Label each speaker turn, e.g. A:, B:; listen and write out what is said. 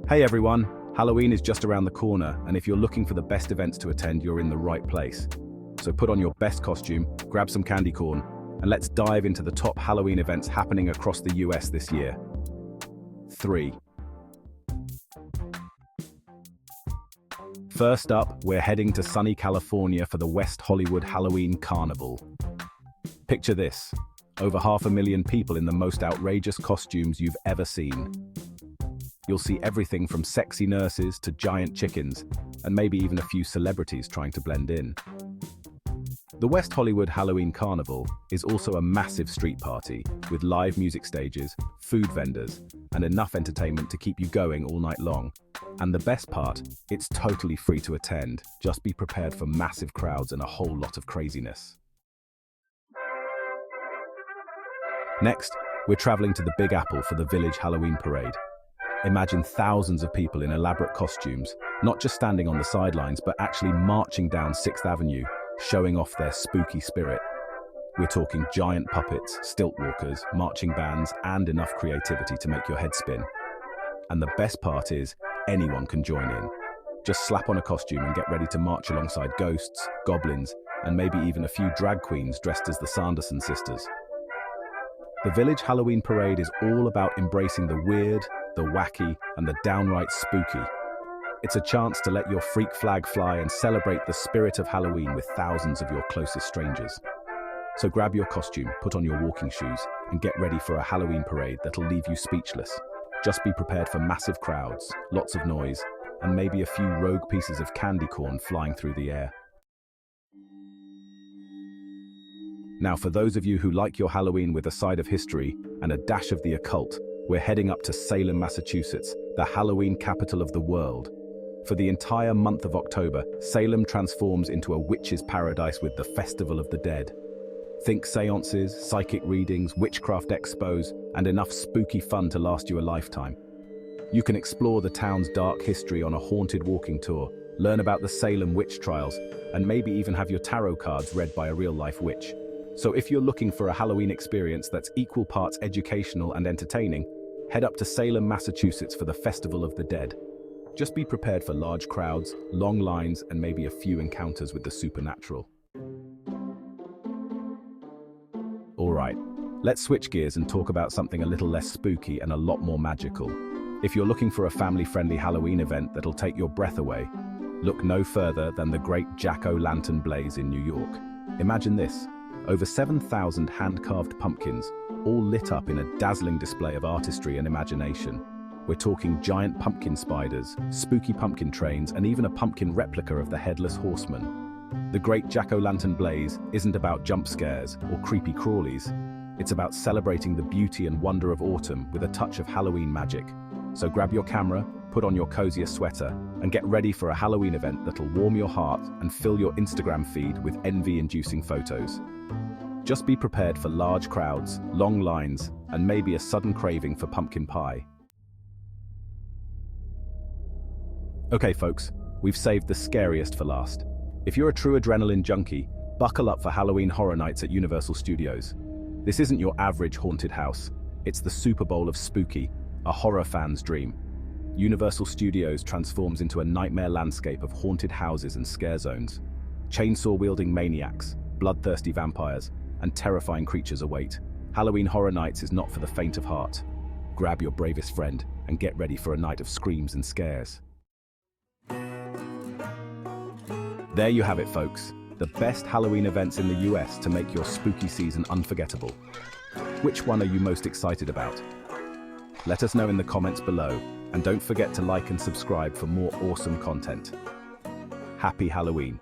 A: Hey everyone, Halloween is just around the corner, and if you're looking for the best events to attend, you're in the right place. So put on your best costume, grab some candy corn, and let's dive into the top Halloween events happening across the US this year. 3. First up, we're heading to sunny California for the West Hollywood Halloween Carnival. Picture this, over 500,000 people in the most outrageous costumes you've ever seen. You'll see everything from sexy nurses to giant chickens, and maybe even a few celebrities trying to blend in. The West Hollywood Halloween Carnival is also a massive street party with live music stages, food vendors, and enough entertainment to keep you going all night long. And the best part, it's totally free to attend. Just be prepared for massive crowds and a whole lot of craziness. Next, we're traveling to the Big Apple for the Village Halloween Parade. Imagine thousands of people in elaborate costumes, not just standing on the sidelines, but actually marching down 6th Avenue, showing off their spooky spirit. We're talking giant puppets, stilt walkers, marching bands, and enough creativity to make your head spin. And the best part is, anyone can join in. Just slap on a costume and get ready to march alongside ghosts, goblins, and maybe even a few drag queens dressed as the Sanderson sisters. The Village Halloween Parade is all about embracing the weird, the wacky, and the downright spooky. It's a chance to let your freak flag fly and celebrate the spirit of Halloween with thousands of your closest strangers. So grab your costume, put on your walking shoes, and get ready for a Halloween parade that'll leave you speechless. Just be prepared for massive crowds, lots of noise, and maybe a few rogue pieces of candy corn flying through the air. Now, for those of you who like your Halloween with a side of history and a dash of the occult, we're heading up to Salem, Massachusetts, the Halloween capital of the world. For the entire month of October, Salem transforms into a witch's paradise with the Festival of the Dead. Think seances, psychic readings, witchcraft expos, and enough spooky fun to last you a lifetime. You can explore the town's dark history on a haunted walking tour, learn about the Salem witch trials, and maybe even have your tarot cards read by a real-life witch. So if you're looking for a Halloween experience that's equal parts educational and entertaining, head up to Salem, Massachusetts for the Festival of the Dead. Just be prepared for large crowds, long lines, and maybe a few encounters with the supernatural. Alright, let's switch gears and talk about something a little less spooky and a lot more magical. If you're looking for a family-friendly Halloween event that'll take your breath away, look no further than the Great Jack-O-Lantern Blaze in New York. Imagine this. Over 7,000 hand-carved pumpkins, all lit up in a dazzling display of artistry and imagination. We're talking giant pumpkin spiders, spooky pumpkin trains, and even a pumpkin replica of the Headless Horseman. The Great Jack-O-Lantern Blaze isn't about jump scares or creepy crawlies. It's about celebrating the beauty and wonder of autumn with a touch of Halloween magic. So grab your camera, put on your coziest sweater, and get ready for a Halloween event that'll warm your heart and fill your Instagram feed with envy-inducing photos. Just be prepared for large crowds, long lines, and maybe a sudden craving for pumpkin pie. Okay folks, we've saved the scariest for last. If you're a true adrenaline junkie, buckle up for Halloween Horror Nights at Universal Studios. This isn't your average haunted house. It's the Super Bowl of spooky, a horror fan's dream. Universal Studios transforms into a nightmare landscape of haunted houses and scare zones. Chainsaw-wielding maniacs, bloodthirsty vampires, and terrifying creatures await. Halloween Horror Nights is not for the faint of heart. Grab your bravest friend and get ready for a night of screams and scares. There you have it, folks. The best Halloween events in the US to make your spooky season unforgettable. Which one are you most excited about? Let us know in the comments below, and don't forget to like and subscribe for more awesome content. Happy Halloween!